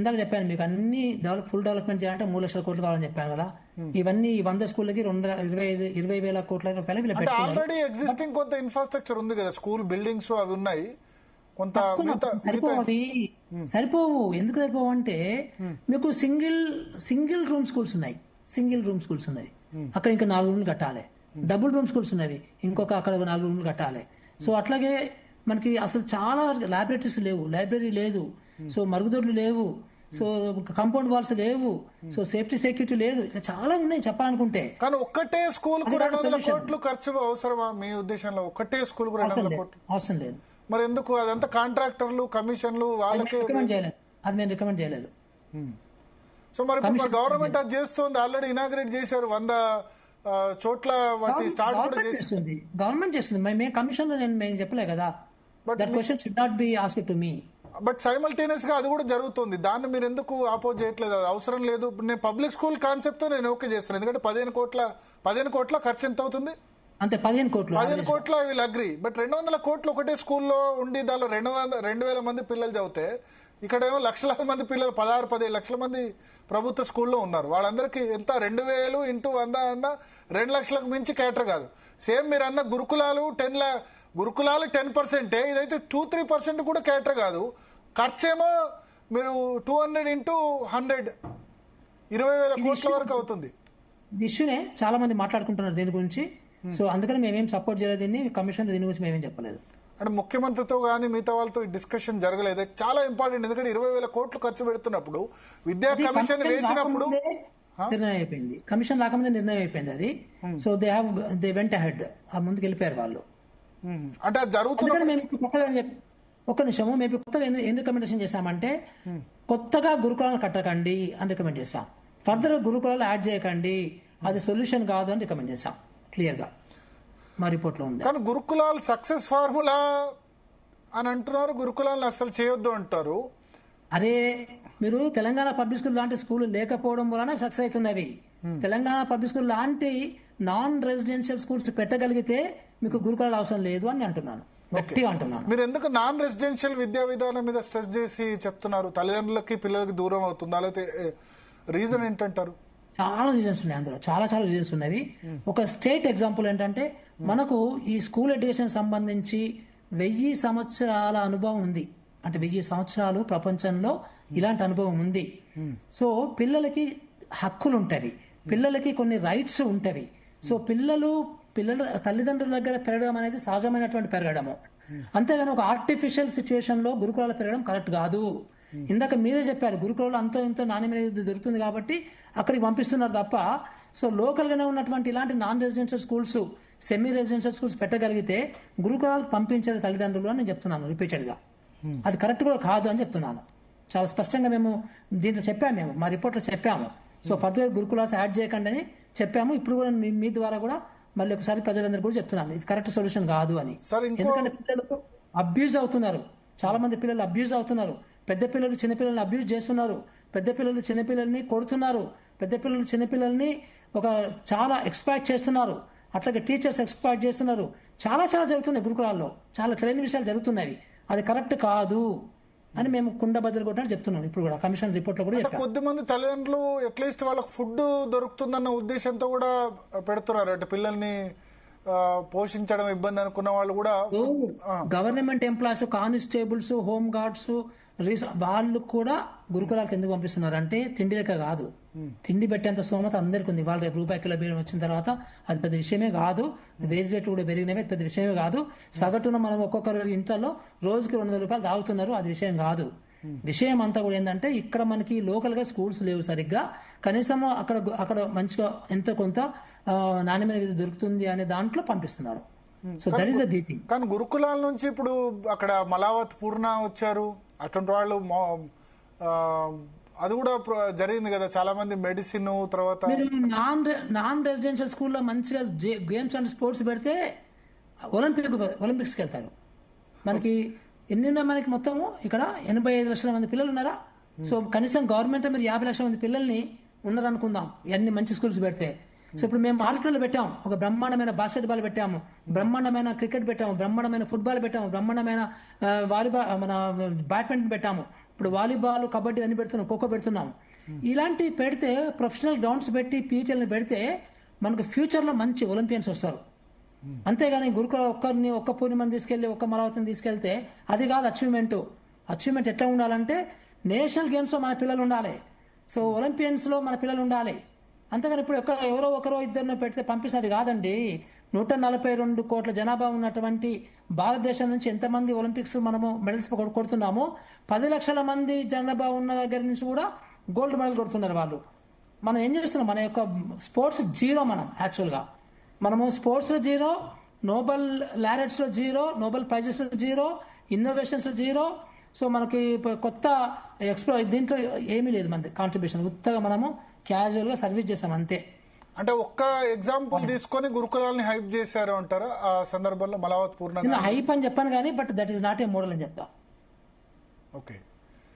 ఇందాక చెప్పాను మీకు అన్ని ఫుల్ డెవలప్మెంట్ చేయాలంటే 3,00,000 కోట్లు కావాలని చెప్పాను కదా. ఇవన్నీ 100 స్కూళ్ళకి 20,000 కోట్ల రూపాయలు వీళ్ళు అంటే పెట్టుకున్నారు. ఆల్రెడీ ఎగ్జిస్టింగ్ కొంత ఇన్ఫ్రాస్ట్రక్చర్ ఉంది కదా, స్కూల్ బిల్డింగ్స్ అవి ఉన్నాయి కొంత. సరిపోవు. ఎందుకు సరిపోవు అంటే మీకు సింగిల్ రూమ్ స్కూల్స్ ఉన్నాయి. అక్కడ ఇంకా 4 రూమ్లు కట్టాలి. డబుల్ రూమ్ స్కూల్స్ ఉన్నవి, ఇంకొక అక్కడ 4 రూమ్లు కట్టాలి. సో అట్లాగే మనకి అసలు చాలా ల్యాబొరేటరీస్ లేవు, లైబ్రరీ లేదు, సో మరుగుదొడ్లు లేవు, సో కాంపౌండ్ వాల్స్ లేవు, సో సేఫ్టీ సెక్యూరిటీ లేదు, ఇట్లా చాలా ఉన్నాయి చెప్పాలనుకుంటే. కానీ ఒక్కటే స్కూల్ కు 200 కోట్లు ఖర్చు అవసరమా మీ ఉద్దేశంలో? ఒక్కటే స్కూల్ కు 200 కోట్లు అవసరం లేదు. మరి ఎందుకు? అదంతా కాంట్రాక్టర్లు, కమిషన్లు వాళ్ళకే. అది మేము రికమెండ్ చేయలేదు. సో మరి గవర్నమెంట్ అది చేస్తుంది, ఆల్రెడీ ఇనాగ్రేట్ చేశారు 100 చోట్ల వాటి స్టార్ట్ కూడా చేస్తుంది. గవర్నమెంట్ చేస్తుంది, మేము కమిషన్ లో నేను చెప్పలే కదా. That question should not be asked to me. But simultaneous గా అది కూడా జరుగుతుంది, దాన్ని మీరు ఎందుకు ఆపోజ్ చేయట్లేదు? అది అవసరం లేదు. నేను పబ్లిక్ స్కూల్ కాన్సెప్ట్ తో నేను ఓకే చేస్తాను, ఎందుకంటే 15 కోట్ల ఖర్చు ఎంత అవుతుంది? అంతే 15 కోట్లు ఐ విల్ అగ్రీ. బట్ 200 కోట్లు ఒకటే స్కూల్లో ఉండి దానిలో 2,000 మంది పిల్లలు చదివితే, ఇక్కడేమో లక్షలాది మంది పిల్లలు 16-17 లక్షల మంది ప్రభుత్వ స్కూల్లో ఉన్నారు. వాళ్ళందరికీ ఎంత? 2,000 ఇంటూ 100 అన్న 2 లక్షలకు మించి కేటర్ కాదు. సేమ్ మీరు అన్న గురుకులాలు 10%, ఇదైతే 2-3% కూడా కేటర్ కాదు. ఖర్చేమో మీరు 200 ఇంటూ 100 20,000 కోట్ల వరకు అవుతుంది. ఇష్యూనే చాలా మంది మాట్లాడుకుంటున్నారు దీని గురించి. సో అందుకని మేమేం సపోర్ట్ చేయలేదు దీన్ని. కమిషన్ దీని గురించి మేమేం చెప్పలేదు. అంటే ముఖ్యమంత్రితో కానీ మిగతా వాళ్ళతో డిస్కషన్ జరగలేదు. చాలా ఇంపార్టెంట్, ఎందుకంటే 20,000 కోట్లు ఖర్చు పెడుతున్నప్పుడు విద్యా కమిషన్ వేసినప్పుడు నిర్ణయం అయిపోయింది. కమిషన్ రాకముందే నిర్ణయం అయిపోయింది అది. సో దే వెంట్ అహెడ్, ఆ ముందుకు వెళ్ళిపోయారు వాళ్ళు. అంటే అది జరుగుతుంది. మేము ఒక్క నిమిషము, మేము కొత్తగా ఏం రికమెండేషన్ చేశామంటే, కొత్తగా గురుకులాలు కట్టకండి అని రికమెండ్ చేశాం. ఫర్దర్ గురుకులాలు యాడ్ చేయకండి, అది సొల్యూషన్ కాదు అని రికమెండ్ చేశాం క్లియర్ గా మా రిపోర్ట్ లో ఉంది. కానీ గురుకులాలు సక్సెస్ ఫార్ములా అని అంటున్నారు, గురుకులాలను అసలు చేయొద్దు అంటారు. అరే మీరు తెలంగాణ పబ్లిక్ స్కూల్ లాంటి స్కూల్ లేకపోవడం వలన సక్సెస్ అవుతున్నవి. తెలంగాణ పబ్లిక్ స్కూల్ లాంటి నాన్ రెసిడెన్షియల్ స్కూల్స్ పెట్టగలిగితే మీకు గురుకులాలు అవసరం లేదు అని అంటున్నాను, గట్టిగా అంటున్నాను. మీరు ఎందుకు నాన్ రెసిడెన్షియల్ విద్యా విధానం మీద స్ట్రెస్ చేసి చెప్తున్నారు? తల్లిదండ్రులకి పిల్లలకి దూరం అవుతుందా, లేకపోతే రీజన్ ఏంటంటారు? చాలా రీజన్స్ ఉన్నాయి అందులో, చాలా రీజన్స్ ఉన్నవి. ఒక స్టేట్ ఎగ్జాంపుల్ ఏంటంటే, మనకు ఈ స్కూల్ ఎడ్యుకేషన్ సంబంధించి 1000 సంవత్సరాల అనుభవం ఉంది. అంటే 1000 సంవత్సరాలు ప్రపంచంలో ఇలాంటి అనుభవం ఉంది. సో పిల్లలకి హక్కులు ఉంటవి, పిల్లలకి కొన్ని రైట్స్ ఉంటవి. సో పిల్లల తల్లిదండ్రుల దగ్గర పెరగడం అనేది సహజమైనటువంటి పెరగడము. అంతేగాని ఒక ఆర్టిఫిషియల్ సిచ్యువేషన్ లో గురుకులాలు పెరగడం కరెక్ట్ కాదు. ఇందాక మీరే చెప్పారు, గురుకులాలు అంతో ఇంతో నాణ్యమైన దొరుకుతుంది కాబట్టి అక్కడికి పంపిస్తున్నారు తప్ప, సో లోకల్ గానే ఉన్నటువంటి ఇలాంటి non residential schools, semi residential schools పెట్టగలిగితే గురుకులాలకు పంపించారు తల్లిదండ్రులు అని నేను చెప్తున్నాను రిపీటెడ్ గా. అది కరెక్ట్ కూడా కాదు అని చెప్తున్నాను. చాలా స్పష్టంగా మేము దీంట్లో చెప్పాము, మేము మా రిపోర్ట్లో చెప్పాము. సో ఫర్దర్ గురుకులాస్ యాడ్ చేయకండి అని చెప్పాము. ఇప్పుడు కూడా మీ ద్వారా కూడా మళ్ళీ ఒకసారి ప్రజలందరూ కూడా చెప్తున్నాను, ఇది కరెక్ట్ సొల్యూషన్ కాదు అని. ఎందుకంటే పిల్లలు అబ్యూజ్ అవుతున్నారు, చాలా మంది పిల్లలు అబ్యూజ్ అవుతున్నారు. పెద్ద పిల్లలు చిన్నపిల్లల్ని అబ్యూజ్ చేస్తున్నారు, పెద్ద పిల్లలు చిన్నపిల్లల్ని కొడుతున్నారు, పెద్ద పిల్లలు చిన్నపిల్లల్ని చాలా ఎక్స్ప్లాయిట్ చేస్తున్నారు, అట్లాగే టీచర్స్ ఎక్స్ప్లాయిట్ చేస్తున్నారు. చాలా జరుగుతున్నాయి గురుకులాల్లో, చాలా తెలియని విషయాలు జరుగుతున్నాయి. అది కరెక్ట్ కాదు అని మేము కుండ బద్దలు కొట్టినట్టు చెప్తున్నాం. ఇప్పుడు కూడా కమిషన్ రిపోర్ట్ లో కూడా కొద్దిమంది తల్లిదండ్రులు అట్లీస్ట్ వాళ్ళకి ఫుడ్ దొరుకుతుందన్న ఉద్దేశంతో కూడా పెడుతున్నారు. అంటే పిల్లల్ని పోషించడం ఇబ్బంది అనుకున్న వాళ్ళు కూడా, government employees, constables, home guards, వాళ్ళు కూడా గురుకులాలకు ఎందుకు పంపిస్తున్నారు అంటే తిండి లెక్క కాదు. తిండి పెట్టేంత స్తోమత అందరికి ఉంది. వాళ్ళు రూపాయి కిలో బియ్యం వచ్చిన తర్వాత అది పెద్ద విషయమే కాదు. వేజ్ రేట్ కూడా పెరిగినవి పెద్ద విషయమే కాదు. సగటున మనం ఒక్కొక్కరు ఇంట్లో రోజుకి 200 రూపాయలు తాగుతున్నారు, అది విషయం కాదు. విషయం అంతా కూడా ఏంటంటే, ఇక్కడ మనకి లోకల్ గా స్కూల్స్ లేవు సరిగ్గా, కనీసం అక్కడ మంచిగా ఎంతో కొంత నాణ్యమైన విద్య దొరుకుతుంది అనే దాంట్లో పంపిస్తున్నారు. So that is the thing. కానీ గురుకులాల నుంచి ఇప్పుడు అక్కడ మలావత్, పూర్ణ వచ్చారు, అటువంటి వాళ్ళు అది కూడా జరిగింది కదా. చాలా మంది మెడిసిన్ తర్వాత నాన్ రెసిడెన్షియల్ స్కూల్లో మంచిగా గేమ్స్ అండ్ స్పోర్ట్స్ పెడితే ఒలింపిక్స్కి వెళ్తారు. మనకి మనకి మొత్తము ఇక్కడ 85 లక్షల మంది పిల్లలు ఉన్నారా? సో కనీసం గవర్నమెంట్ మీరు 50 లక్షల మంది పిల్లల్ని ఉన్నారనుకుందాం, ఇవన్నీ మంచి స్కూల్స్ పెడితే. సో ఇప్పుడు మేము మార్కెట్లో పెట్టాము, ఒక బ్రహ్మాండమైన బాస్కెట్బాల్ పెట్టాము, బ్రహ్మాండమైన క్రికెట్ పెట్టాము, బ్రహ్మాండమైన ఫుట్బాల్ పెట్టాము, బ్రహ్మాండమైన వాలీబాల్, మన బ్యాడ్మింటన్ పెట్టాము, ఇప్పుడు వాలీబాల్, కబడ్డీ అని పెడుతున్నాం, ఖోఖో పెడుతున్నాం. ఇలాంటివి పెడితే ప్రొఫెషనల్ గ్రౌండ్స్ పెట్టి పీటీఎల్ని పెడితే మనకు ఫ్యూచర్లో మంచి ఒలింపియన్స్ వస్తారు. అంతేగాని గురుకుల ఒక్క పూర్ణిమని తీసుకెళ్ళి ఒక్క మలవతిని తీసుకెళ్తే అది కాదు అచీవ్మెంట్. అచీవ్మెంట్ ఎట్లా ఉండాలంటే నేషనల్ గేమ్స్లో మన పిల్లలు ఉండాలి, సో ఒలింపియన్స్లో మన పిల్లలు ఉండాలి. అంతేగాని ఇప్పుడు ఎవరో ఒకరో ఇద్దరినో పెడితే పంపిస్తే అది కాదండి. 142 కోట్ల జనాభా ఉన్నటువంటి భారతదేశం నుంచి ఎంతమంది ఒలింపిక్స్ మనము మెడల్స్ కొడుతున్నాము. 10 లక్షల మంది జనాభా ఉన్న దగ్గర నుంచి కూడా గోల్డ్ మెడల్ కొడుతున్నారు వాళ్ళు. మనం ఏం చేస్తున్నాం, మన యొక్క స్పోర్ట్స్ జీరో. మనం యాక్చువల్గా మనము స్పోర్ట్స్లో జీరో, నోబెల్ లారెట్స్లో జీరో, నోబెల్ ప్రైజెస్లో జీరో, ఇన్నోవేషన్స్లో జీరో. సో మనకి కొత్త దీంట్లో ఏమీ లేదు మనది కాంట్రిబ్యూషన్. ఉత్తగా మనము క్యాజువల్గా సర్వీస్ చేస్తాం అంతే. అంటే ఒక్క ఎగ్జాంపుల్ తీసుకొని గురుకులాలని హైప్ చేశారు అంటారా ఆ సందర్భంలో? మలావత్ పూర్ణ నేను హైప్ అని చెప్పాను కానీ but that is not a model అని చెప్తా. Okay,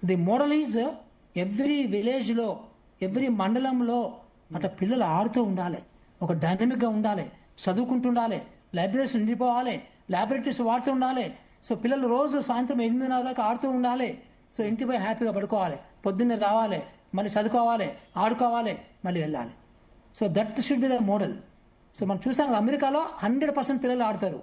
the model is every విలేజ్లో, ఎవ్రీ మండలంలో అట్లా పిల్లలు ఆడుతూ ఉండాలి, ఒక డైనమిక్గా ఉండాలి, చదువుకుంటుండాలి, లైబ్రరీస్ నిండిపోవాలి, ల్యాబొరేటరీస్ వాడుతూ ఉండాలి. సో పిల్లలు రోజు సాయంత్రం 8:30 ఆడుతూ ఉండాలి. సో ఇంటిపై హ్యాపీగా పడుకోవాలి, పొద్దున్నే రావాలి, మళ్ళీ చదువుకోవాలి, ఆడుకోవాలి, మళ్ళీ వెళ్ళాలి. So that should be the model. So మనం చూసాం కదా, అమెరికాలో 100% పిల్లలు ఆడతారు,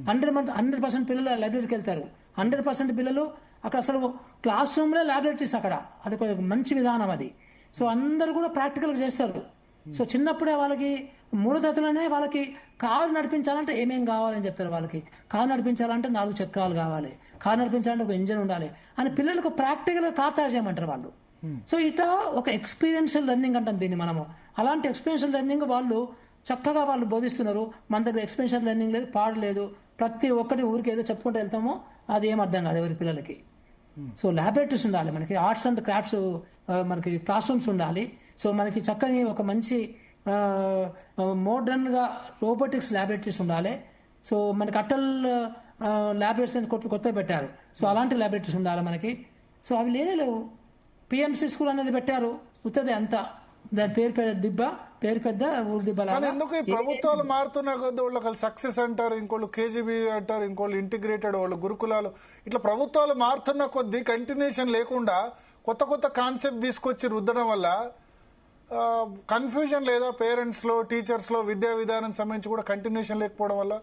100% పిల్లలు లైబ్రరీకి వెళ్తారు, 100% పిల్లలు అక్కడ అసలు క్లాస్ రూమ్లో ల్యాబొరేటరీస్ అక్కడ. అది ఒక మంచి విధానం అది. సో అందరూ కూడా ప్రాక్టికల్గా చేస్తారు. సో చిన్నప్పుడే వాళ్ళకి 3వ తరగతిలోనే వాళ్ళకి కారు నడిపించాలంటే ఏమేం కావాలని చెప్తారు. వాళ్ళకి కారు నడిపించాలంటే 4 చక్రాలు కావాలి, కారు నడిపించాలంటే ఒక ఇంజన్ ఉండాలి అని పిల్లలకు ప్రాక్టికల్గా కారు తయారు చేయమంటారు వాళ్ళు. సో ఇట్లా ఒక ఎక్స్పీరియన్షియల్ లెర్నింగ్ అంటాం దీన్ని మనము. అలాంటి ఎక్స్పీరియన్షియల్ లెర్నింగ్ వాళ్ళు చక్కగా వాళ్ళు బోధిస్తున్నారు. మన దగ్గర ఎక్స్పీరియన్షియల్ లెర్నింగ్ లేదు, పాడలేదు, ప్రతి ఒక్కటి ఊరికి ఏదో చెప్పుకుంటూ వెళ్తామో అది ఏం అర్థం కాదు ఎవరి పిల్లలకి. సో ల్యాబొరేటరీస్ ఉండాలి మనకి, ఆర్ట్స్ అండ్ క్రాఫ్ట్స్ మనకి క్లాస్ రూమ్స్ ఉండాలి. సో మనకి చక్కని ఒక మంచి మోడర్న్గా రోబోటిక్స్ ల్యాబొరేటరీస్ ఉండాలి. సో మనకి అటల్ ల్యాబొరేటరీస్ అని కొత్త పెట్టారు. సో అలాంటి ల్యాబొరేటరీస్ ఉండాలి మనకి. సో అవి లేవు. పిఎంసి స్కూల్ అనేది పెట్టారు, ఉత్తదే అంతా, దాని పేరు పెద్ద ఊరు దిబ్బ. ఎందుకు ఈ ప్రభుత్వాలు మారుతున్న కొద్ది వాళ్ళు సక్సెస్ అంటారు, ఇంకోళ్ళు కేజీబీ అంటారు, ఇంకోళ్ళు ఇంటిగ్రేటెడ్, వాళ్ళు గురుకులాలు. ఇట్లా ప్రభుత్వాలు మారుతున్న కొద్ది కంటిన్యూషన్ లేకుండా కొత్త కాన్సెప్ట్ తీసుకొచ్చి రుద్దడం వల్ల కన్ఫ్యూజన్ లేదా పేరెంట్స్ లో, టీచర్స్ లో, విద్యా విధానం సంబంధించి కూడా కంటిన్యూషన్ లేకపోవడం వల్ల.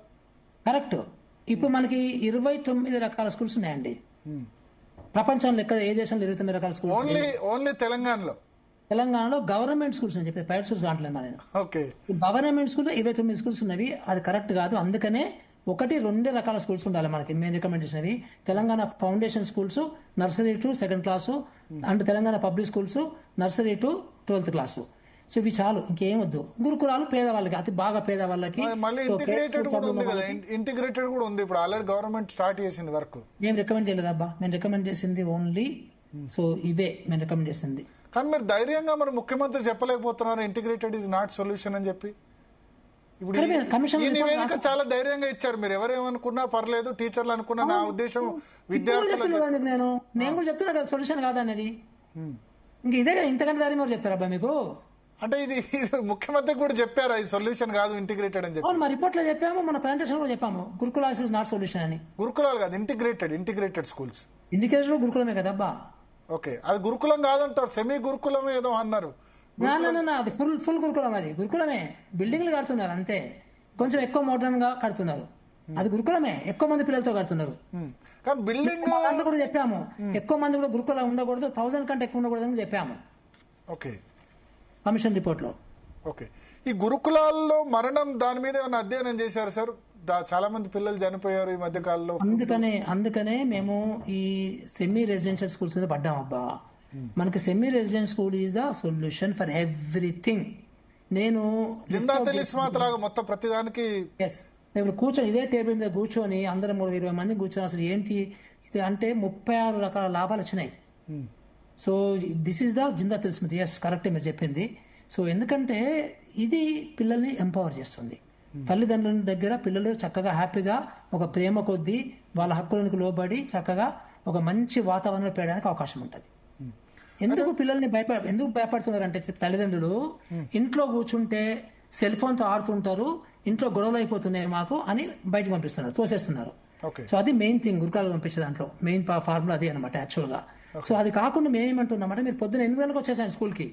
కరెక్ట్. ఇప్పుడు మనకి 29 రకాల స్కూల్స్ ఉన్నాయండి ప్రపంచంలో. ఎక్కడ ఏ దేశంలో 29 రకాల స్కూల్స్? ఓన్లీ తెలంగాణలో గవర్నమెంట్ స్కూల్స్ అని చెప్పి ప్రైవేట్ స్కూల్స్ కావట్లేదు నేను. ఓకే, గవర్నమెంట్ స్కూల్లో 29 స్కూల్స్ ఉన్నవి, అది కరెక్ట్ కాదు. అందుకనే 1-2 రకాల స్కూల్స్ ఉండాలి మనకి. మేము రికమెండ్ చేసినవి Telangana foundation schools, nursery to 2nd class, and Telangana public schools nursery to 12th class. So ఇవి చాలు, ఇంకేం వద్దు. గురుకులాలు పేదవాళ్ళకి, అతి బాగా పేదవాళ్ళకి. ఇంటిగ్రేటెడ్ కూడా ఉంది ఇప్పుడు, ఆల్రెడీ గవర్నమెంట్ స్టార్ట్ చేసింది వర్క్. మేము రికమెండ్ చేయలేదు అబ్బా, మేము రికమెండ్ చేసింది ఓన్లీ సో ఇవే మేము రికమెండ్ చేసింది. కానీ మీరు ధైర్యంగా మరి ముఖ్యమంత్రి చెప్పలేకపోతున్నారు ఇంటిగ్రేటెడ్ ఈజ్ నాట్ సొల్యూషన్ అని చెప్పి. ఇప్పుడు ఈ నివేదిక చాలా ధైర్యంగా ఇచ్చారు. మీరు ఎవరేమనుకున్నా పర్లేదు, టీచర్లు అనుకున్నా, నా ఉద్దేశం విద్యార్థులు. నేను కూడా చెప్తున్నా కదా సొల్యూషన్ కాదనేది. ఇంక ఇదే కదా, ఇంతకంటే ధైర్యం ఎవరు చెప్తారు అబ్బా మీకు? అంటే ఇది ముఖ్యమంత్రి కూడా చెప్పారా ఈ సొల్యూషన్ కాదు ఇంటిగ్రేటెడ్ అని చెప్పి? మన రిపోర్ట్ లో చెప్పాము, మన ప్రెజెంటేషన్ కూడా చెప్పాము, గురుకులాస్ ఇస్ నాట్ సొల్యూషన్ అని. గురుకులాలు కాదు, ఇంటిగ్రేటెడ్ స్కూల్స్. ఇంటిగ్రేటెడ్ గురుకులమే కదబ్బా. ఓకే, అది గురుకులం కాదంటారు, సెమీ గురుకులం ఏదో అన్నారు. అది ఫుల్ గురుకులం. అది గురుకులమే, బిల్డింగ్లు కడుతున్నారు అంతే, కొంచెం ఎక్కువ మోడర్న్ గా కడుతున్నారు. అది గురుకులమే, ఎక్కువ మంది పిల్లలతో కడుతున్నారు. కానీ బిల్డింగ్ కూడా చెప్పాము, ఎక్కువ మంది కూడా గురుకులం ఉండకూడదు, 1000 కంటే ఎక్కువ ఉండకూడదు అని చెప్పాము. ఓకే, కమిషన్ రిపోర్ట్ లో. ఓకే, ఈ గురుకులాల్లో మరణం దాని మీద ఏమైనా అధ్యయనం చేశారు సార్? చాలా మంది పిల్లలు చనిపోయారు ఈ మధ్య కాలంలో. అందుకనే మేము ఈ సెమీ రెసిడెన్షియల్ స్కూల్స్ మీద పడ్డాం అబ్బా. మనకి semi residential school is the solution for everything. నేను మొత్తం ప్రతిదానికి ఇప్పుడు కూర్చొని ఇదే టేబుల్ మీద కూర్చొని అందరం 20 మంది కూర్చొని అసలు ఏంటి ఇది అంటే 36 రకాల లాభాలు వచ్చినాయి. సో దిస్ ఈస్ ద జిందా తెలిసినది. ఎస్, కరెక్టే మీరు చెప్పింది. సో ఎందుకంటే ఇది పిల్లల్ని ఎంపవర్ చేస్తుంది. తల్లిదండ్రుల దగ్గర పిల్లలు చక్కగా హ్యాపీగా ఒక ప్రేమ కొద్దీ వాళ్ళ హక్కులకు లోబడి చక్కగా ఒక మంచి వాతావరణంలో పెరగడానికి అవకాశం ఉంటుంది. ఎందుకు పిల్లల్ని ఎందుకు భయపడుతున్నారంటే తల్లిదండ్రులు ఇంట్లో కూర్చుంటే సెల్ ఫోన్తో ఆడుతుంటారు, ఇంట్లో గొడవలు అయిపోతున్నాయి మాకు అని బయటకు పంపిస్తున్నారు, తోసేస్తున్నారు. సో అది మెయిన్ థింగ్ గురుకులాలు పంపించే దాంట్లో మెయిన్ ఫార్ములా అది అనమాట యాక్చువల్గా. సో అది కాకుండా మేమేమంటున్నామంటే మీరు పొద్దున 8 గంటలకు వచ్చేసాను స్కూల్కి,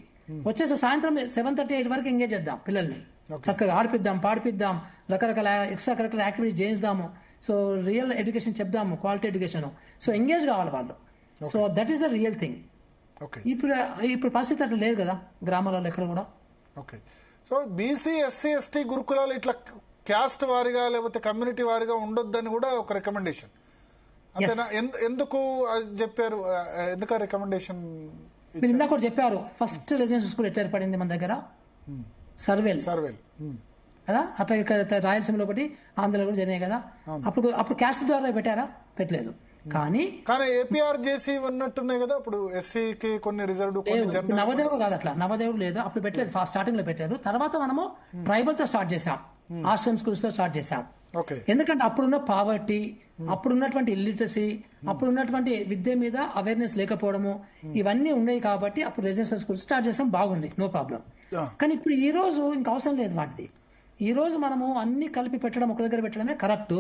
వచ్చేసి సాయంత్రం 7:30, 8 వరకు ఎంగేజ్ చేద్దాం పిల్లల్ని, చక్కగా ఆడిపిద్దాం, పాడిపిద్దాం, రకరకాల ఎక్స్ట్రా కరికులర్ యాక్టివిటీస్ చేయిద్దాము. సో రియల్ ఎడ్యుకేషన్ చెప్దాము, క్వాలిటీ ఎడ్యుకేషన్. సో ఎంగేజ్ కావాలి వాళ్ళు. So that is the real thing. ఇప్పుడు పరిస్థితి అట్లా లేదు కదా గ్రామాలలో ఎక్కడ కూడా. Okay. So BC, SC, ST గురుకులాలు ఇట్లా క్యాస్ట్ వారిగా లేకపోతే కమ్యూనిటీ వారిగా ఉండొద్దని కూడా ఒక రికమెండేషన్ అంతేనా? ఎందుకు చెప్పారు? ఎందుకు ఆ రికమెండేషన్? మీరు ఇందాక కూడా చెప్పారు, ఫస్ట్ రెసిడెన్షియల్ స్కూల్ ఎట్లా ఏర్పడింది మన దగ్గర, సర్వేల్ కదా. అట్లా ఇక్కడ రాయలసీమలో ఒకటి, ఆంధ్రలో కూడా జరిగాయి కదా. అప్పుడు క్యాస్ట్ ద్వారా పెట్టారా? పెట్టలేదు. కానీ ఏపీఆర్ చేసి ఉన్నట్టున్నాయి కదా ఇప్పుడు ఎస్సీకి కొన్ని రిజర్వ్డ్. నవదేవుడు కాదు, అట్లా నవదేవుడు లేదు, అప్పుడు పెట్టలేదు, ఫస్ట్ స్టార్టింగ్ లో పెట్టలేదు. తర్వాత మనము ట్రైబల్ తో స్టార్ట్ చేసాం, ఆశ్రమ్ స్కూల్స్ తో స్టార్ట్ చేసాం. ఎందుకంటే అప్పుడున్న పావర్టీ, అప్పుడున్నటువంటి ఇల్లిటరసీ, అప్పుడున్నటువంటి విద్య మీద అవేర్నెస్ లేకపోవడము, ఇవన్నీ ఉన్నాయి కాబట్టి అప్పుడు రెసిడెన్షియల్ స్కూల్స్ స్టార్ట్ చేసాం, బాగుంది, నో ప్రాబ్లం. కానీ ఇప్పుడు ఈ రోజు ఇంకా అవసరం లేదు వాటిది. ఈ రోజు మనము అన్ని కలిపి పెట్టడం, ఒక దగ్గర పెట్టడమే కరెక్ట్.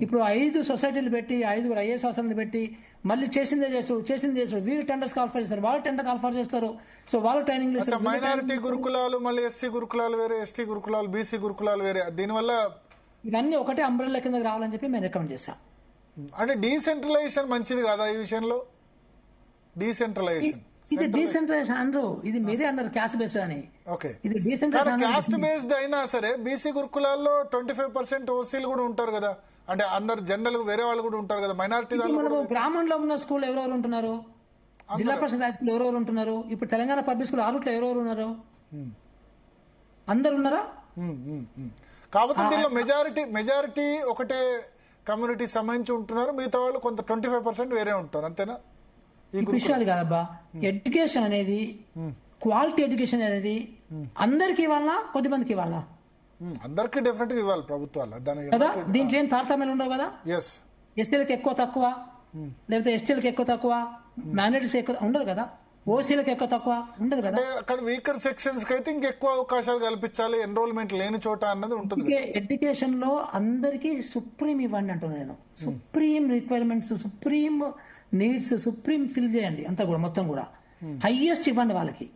ఇప్పుడు 5 సొసైటీలు పెట్టి 5 ఐఏఎస్ ఆఫీసర్లు పెట్టి మళ్ళీ చేసిందే చేస్తారు, వీళ్ళు టెండర్స్ కాల్ఫర్ చేస్తారు, వాళ్ళు టెండర్ కాల్ఫర్ చేస్తారు. సో వాళ్ళు ట్రైనింగ్ మైనారిటీ గురుకులాలు, మళ్ళీ ఎస్సీ గురుకులాలు వేరే, ఎస్టీ గురుకులాలు, బీసీ గురుకులాలు వేరే, దీనివల్ల ఇవన్నీ ఒకటే అంబ్రెల్లా కిందకి రావాలని చెప్పి మేము రికమెండ్ చేశాం. అంటే డీసెంట్రలైజేషన్ మంచిది కాదా ఈ విషయంలో? డీసెంట్రలైజేషన్ ఇది డీసెంట్రలైజేషన్ అనరు, ఇది మీరే అన్నారు క్యాస్ట్ బేస్డ్ అని. ఇది డీసెంట్రలైజేషన్. క్యాస్ట్ బేస్డ్ అయినా సరే బీసీ గురుకులాల్లో 25% ఓసీలు కూడా ఉంటారు కదా, అంటే అందరు జనరల్ వేరే వాళ్ళు కూడా ఉంటారు కదా, మైనారిటీ. గ్రామంలో ఉన్న స్కూల్ ఎవరెవరు ఉంటున్నారు, జిల్లా పరిషత్ హై స్కూల్ ఎవరెవరు ఉంటున్నారు, ఇప్పుడు తెలంగాణ పబ్లిక్ స్కూల్ ఆరుట్లో ఎవరెవరు ఉన్నారు, అందరు ఉన్నారా? కాబట్టి దీనిలో మెజారిటీ ఒకటే కమ్యూనిటీ సంబంధించి ఉంటున్నారు, మిగతా వాళ్ళు కొంత 25% వేరే ఉంటారు, అంతేనా? ఈ విషయం అది కాదబ్బా. ఎడ్యుకేషన్ అనేది, క్వాలిటీ ఎడ్యుకేషన్ అనేది అందరికి ఇవ్వాలా, కొద్దిమందికి ఇవ్వాలా? అందరికి డెఫినెట్ గా ఇవ్వాలి ప్రభుత్వాలు కదా. దీంట్లో ఏం తారతమ్యాలు ఉండవు కదా. ఎస్సీలకు ఎక్కువ తక్కువ, లేకపోతే ఎస్టీలకు ఎక్కువ తక్కువ, మైనారిటీస్ ఎక్కువ ఉండదు కదా, ఓసీలకు ఎక్కువ తక్కువ ఉండదు కదా. అక్కడ వీకర్ సెక్షన్స్ కి అయితే ఇంకెక్కువ అవకాశాలు కల్పించాలి, ఎన్రోల్మెంట్ లేని చోట అన్నది ఉంటుంది. ఎడ్యుకేషన్ లో అందరికి సుప్రీం ఇవ్వండి అంటున్నాను నేను. Supreme requirements, supreme needs, supreme fill చేయండి అంతా కూడా, మొత్తం కూడా హైయెస్ట్ ఇవ్వండి వాళ్ళకి.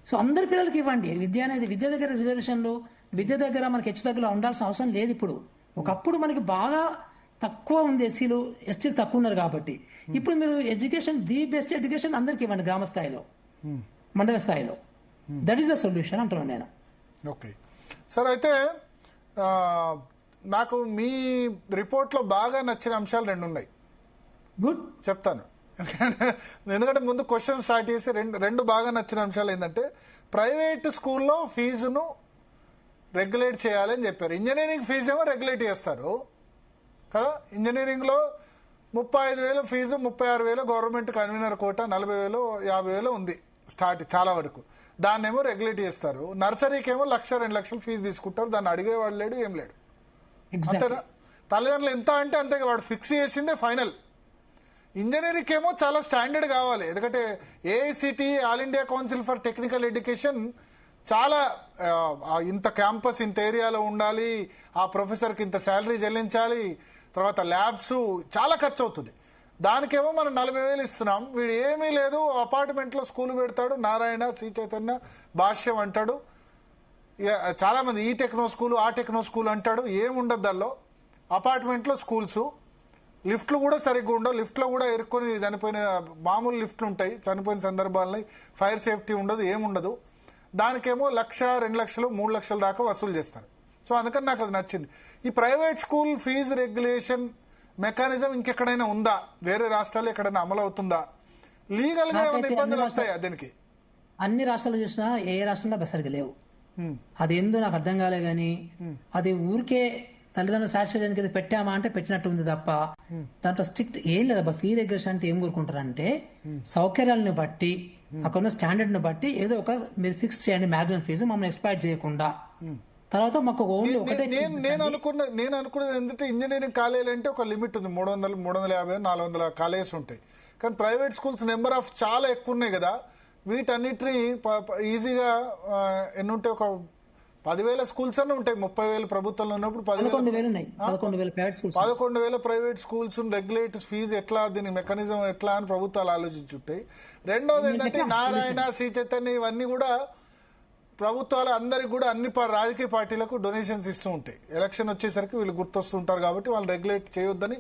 సో అందరి పిల్లలకి ఇవ్వండి. విద్య అనేది, విద్య దగ్గర రిజర్వేషన్లు, విద్య దగ్గర మనకి హెచ్చు దగ్గర ఉండాల్సిన అవసరం లేదు ఇప్పుడు. ఒకప్పుడు మనకి బాగా తక్కువ ఉంది, ఎస్సీలు ఎస్టీలు తక్కువ ఉన్నారు కాబట్టి. ఇప్పుడు మీరు ఎడ్యుకేషన్, ది బెస్ట్ ఎడ్యుకేషన్ అందరికి ఇవ్వండి, గ్రామ స్థాయిలో, మండల స్థాయిలో. దట్ ఈస్ ద సొల్యూషన్ అంటున్నాను నేను. ఓకే సార్, అయితే నాకు మీ రిపోర్ట్లో బాగా నచ్చిన అంశాలు 2 ఉన్నాయి. గుడ్, చెప్తాను. ఎందుకంటే ముందు క్వశ్చన్ స్టార్ట్ చేసి రెండు బాగా నచ్చిన అంశాలు ఏంటంటే, ప్రైవేట్ స్కూల్లో ఫీజును రెగ్యులేట్ చేయాలని చెప్పారు. ఇంజనీరింగ్ ఫీజు ఏమో రెగ్యులేట్ చేస్తారు కదా. ఇంజనీరింగ్లో 35,000 ఫీజు, 36,000 గవర్నమెంట్ కన్వీనర్ కోట, 40,000, 50,000 ఉంది స్టార్ట్ చాలా వరకు. దాన్నేమో రెగ్యులేట్ చేస్తారు. నర్సరీకి ఏమో 1,00,000, 2 లక్షలు ఫీజు తీసుకుంటారు. దాన్ని అడిగేవాడు లేడు, ఏం లేడు. అంతేనా? తల్లిదండ్రులు ఎంత అంటే అంతే, వాడు ఫిక్స్ చేసిందే ఫైనల్. ఇంజనీరింగ్ ఏమో చాలా స్టాండర్డ్ కావాలి, ఎందుకంటే AICTE, all India council for technical education చాలా ఇంత క్యాంపస్ ఇంత ఏరియాలో ఉండాలి, ఆ ప్రొఫెసర్కి ఇంత శాలరీ చెల్లించాలి, తర్వాత ల్యాబ్స్ చాలా ఖర్చు అవుతుంది. దానికేమో మనం 40,000 ఇస్తున్నాం. వీడు ఏమీ లేదు, అపార్ట్మెంట్లో స్కూల్ పెడతాడు, నారాయణ, శ్రీ చైతన్య, భాష్యం అంటాడు, చాలా మంది ఈ టెక్నో స్కూల్, ఆ టెక్నో స్కూల్ అంటాడు. ఏముండదు దానిలో. అపార్ట్మెంట్లో స్కూల్స్, లిఫ్ట్లు కూడా సరిగ్గా ఉండవు. లిఫ్ట్లో కూడా ఇరుక్కొని చనిపోయిన మామూలు లిఫ్ట్లు ఉంటాయి, చనిపోయిన సందర్భాలని, ఫైర్ సేఫ్టీ ఉండదు, ఏముండదు. దానికేమో 1,00,000, 2 లక్షలు, 3 లక్షల దాకా వసూలు చేస్తారు. సో అందుకని నాకు అది నచ్చింది. ఈ private school fees regulation mechanism ఇంకెక్కడైనా ఉందా? వేరే రాష్ట్రాలు ఎక్కడైనా అమలు అవుతుందా? లీగల్ గా ఏమైనా ఇబ్బందులు వస్తాయా దీనికి? అన్ని రాష్ట్రాలు చూసినా ఏ రాష్ట్రంలో సరిగ్గా లేవు. అది ఎందుకు నాకు అర్థం కాలే గానీ, అది ఊరికే తల్లిదండ్రులు సాటిస్ఫాక్షన్ కింద పెట్టామా అంటే పెట్టినట్టు ఉంది తప్ప దాంట్లో స్ట్రిక్ట్ ఏం లేదబ్బా. ఫీ రెగ్యులేషన్ అంటే ఏం కోరుకుంటారంటే, సౌకర్యాలను బట్టి, అక్కడ ఉన్న స్టాండర్డ్ ను బట్టి ఏదో ఒక మీరు ఫిక్స్ చేయండి మ్యాక్సిమం ఫీజు, మమ్మల్ని ఎక్స్పైర్ చేయకుండా. తర్వాత మాకు ఓన్లీ ఒకటే. నేను అనుకున్నది ఏంటంటే, ఇంజనీరింగ్ కాలేజీలు అంటే ఒక లిమిట్ ఉంది, 300, 350, 400 కాలేజెస్ ఉంటాయి. కానీ ప్రైవేట్ స్కూల్స్ నెంబర్ ఆఫ్ చాలా ఎక్కువ ఉన్నాయి కదా. వీటన్నిటిని ఈజీగా ఎన్నుంటే ఒక 10,000 స్కూల్స్ అన్నీ ఉంటాయి. 30,000 ప్రభుత్వంలో ఉన్నప్పుడు 11,000 ఉన్నాయి, 11,000 private schools. 11,000 private schools regulate fees ఎట్లా, దీని మెకానిజం ఎట్లా అని ప్రభుత్వాలు ఆలోచించుంటాయి. రెండోది ఏంటంటే నారాయణ, శ్రీ చైతన్య ఇవన్నీ కూడా ప్రభుత్వాలు అందరికి కూడా అన్ని రాజకీయ పార్టీలకు డొనేషన్స్ ఇస్తూ ఉంటాయి. ఎలక్షన్ వచ్చేసరికి వీళ్ళు గుర్తొస్తుంటారు కాబట్టి వాళ్ళు రెగ్యులేట్ చేయొద్దని.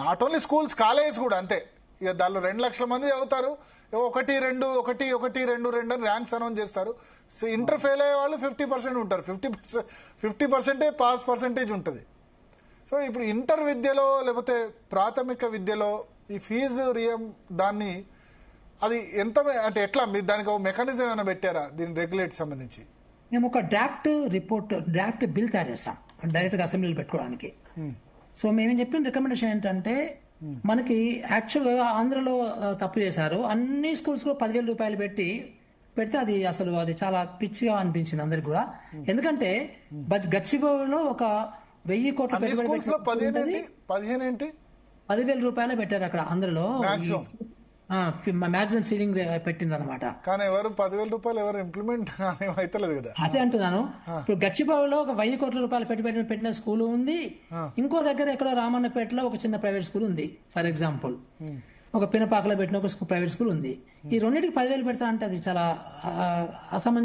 నాట్ ఓన్లీ స్కూల్స్, కాలేజెస్ కూడా అంతే. ఇక దానిలో 2 లక్షల మంది చదువుతారు, 1, 2, 1, 1, 2, 2 అని ర్యాంక్స్ అనౌన్స్ చేస్తారు. సో ఇంటర్ ఫెయిల్ అయ్యే వాళ్ళు 50% ఉంటారు. 50% పాస్ పర్సెంటేజ్ ఉంటుంది. సో ఇప్పుడు ఇంటర్ విద్యలో లేకపోతే ప్రాథమిక విద్యలో ఈ ఫీజు దాన్ని అది ఎంత అంటే ఎట్లా మీరు దానికి ఒక మెకానిజం ఏమైనా పెట్టారా దీన్ని రెగ్యులేట్ సంబంధించి? మేము ఒక డ్రాఫ్ట్ బిల్ తయారు చేస్తాం డైరెక్ట్గా అసెంబ్లీలో పెట్టుకోవడానికి. సో మేమేం చెప్పిన రికమెండేషన్ ఏంటంటే, మనకి యాక్చువల్గా ఆంధ్రలో తప్పు చేశారు, అన్ని స్కూల్స్ లో 10,000 రూపాయలు పెడితే అది చాలా పిచ్చిగా అనిపించింది అందరికి కూడా. ఎందుకంటే గచ్చిబౌలిలో ఒక 1,000 కోట్ల పెట్టుబడి 10,000 రూపాయలు పెట్టారు అక్కడ ఆంధ్రలో. మ్యాక్సిమం సీలింగ్ పెట్టింది అనమాట. కానీ ఎవరు 10,000 రూపాయలు ఎవరు ఇంప్లిమెంట్ అవుతలేదు కదా. అదే అంటున్నాను. ఇప్పుడు గచ్చిబౌలిలో ఒక 1,000 కోట్ల రూపాయలు పెట్టిన స్కూల్ ఉంది. ఇంకో దగ్గర ఎక్కడో రామన్నపేటలో ఒక చిన్న ప్రైవేట్ స్కూల్ ఉంది ఫర్ ఎగ్జాంపుల్. ఒక పినపాకలో పెట్టిన ఒక ప్రైవేట్ స్కూల్ ఉంది. ఈ రెండింటికి 10,000 పెడతా అంటే అది చాలా అసమంజసం.